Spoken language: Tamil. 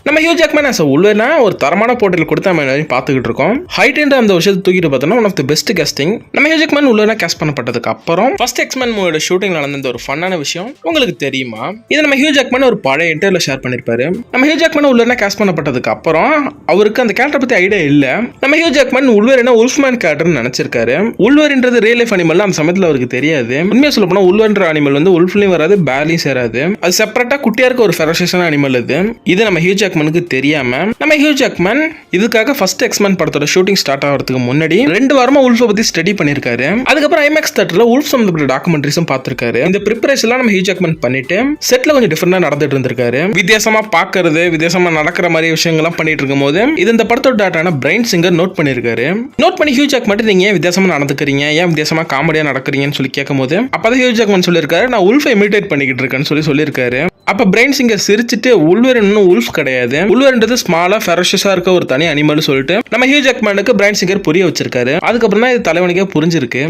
நம்ம ஹியூ ஜாக்மேன் as a உல்வெர்னா ஒரு தரமான போட்டியில் கொடுத்த மாதிரி பார்த்துக்கிட்டு இருக்கோம். ஹைட் என்ற அந்த விஷயத்தை தூக்கிட்டு பார்த்தோம்னா one of the best casting. நம்ம ஹியூ ஜாக்மேன் உல்வெர்னா கேஸ்ட் பண்ணப்பட்டதுக்கு அப்புறம் ஃபர்ஸ்ட் எக்ஸ்மேன் மூவியோட ஷூட்டிங் நடந்த ஒரு ஃபன்னான விஷயம் உங்களுக்கு தெரியுமா? இது நம்ம ஹியூ ஜாக்மேன் ஒரு பழைய இன்டர்வியூல ஷேர் பண்ணிருப்பாரு. நம்ம ஹியூ ஜாக்மேன் உல்வெர்னா கேஸ்ட் பண்ணப்பட்டதுக்கு அப்புறம் அவருக்கு அந்த கேரக்டர் பத்தி ஐடியா இல்ல. நம்ம ஹியூ ஜாக்மேன் உல்வெர்னா உல்ஃப்மேன் கேரக்டர்னு நினைச்சிருக்காரு. உல்வெர்ன்றது ரியல் லைஃப் அனிமல் அந்த சமயத்தில் அவருக்கு தெரியாது. உண்மையா சொல்ல போனா உல்வெர்ன்ற அனிமல் வந்து உல்ஃப்லயும் வராது, பேர்லயும் சேராது. அது செப்பரேட்டா குட்டியா இருக்க ஒரு ஃபெரோஷியஸான அனிமல் இது நம்ம ஹியூ ஜாக்மேனுக்கு தெரியாம நம்ம ஹியூ ஜாக்மேன் இதுக்காக ஃபர்ஸ்ட் எக்ஸ்மேன் படத்தோட ஷூட்டிங் ஸ்டார்ட் ஆகிறதுக்கு முன்னாடி 2 வாரமா உல்ஃபை பத்தி ஸ்டடி பண்ணிருக்காரு. அதுக்கப்புறம் ஐமேக்ஸ் தியேட்டர்ல உல்ஃப் சம்பந்தப்பட்ட டாக்குமெண்ட்ரிஸும் பார்த்திருக்காரு. இந்த ப்ரிப்பரேஷன்லாம் நம்ம ஹியூ ஜாக்மேன் பண்ணிட்டு செட்ல கொஞ்சம் டிஃபரெண்டா நடந்துட்டு இருந்திருக்காரு. வித்தியாசமா பார்க்கிறது, வித்தியாசமா நடக்கிற மாதிரி விஷயங்கள்லாம் பண்ணிட்டு இருக்கும்போது இது இந்த படத்தோட டாட்டான பிரைன் சிங்கர் நோட் பண்ணிருக்காரு. நோட் பண்ணி ஹியூ ஜாக்மேன் நீங்க ஏன் வித்தியாசமா நடந்துக்கிறீங்க, ஏன் வித்தியாசமா காமெடியா நடக்கிறீங்கன்னு சொல்லி கேட்கும்போது அப்பதான் ஹியூ ஜாக்மேன் சொல்லியிருக்காரு, நான் உல்ஃபை இமிடேட் பண்ணிக்கிட்டு இருக்கேன்னு சொல்லியிருக்காரு. அப்ப பிரைன் சிங்கர் சிரிச்சிட்டு உல்வெர் இன்னும் உல்ஃப் கிடையாது, உல்வெர்ன்றது ஸ்மாலா ஃபெரோஷியஸா இருக்க ஒரு தனி அனிமல் சொல்லிட்டு நம்ம ஹியூ ஜாக்மேனுக்கு பிரைன் சிங்கர் புரிய வச்சிருக்காரு. அதுக்கப்புறம் தான் இது தலைவனுக்கே புரிஞ்சிருக்கு.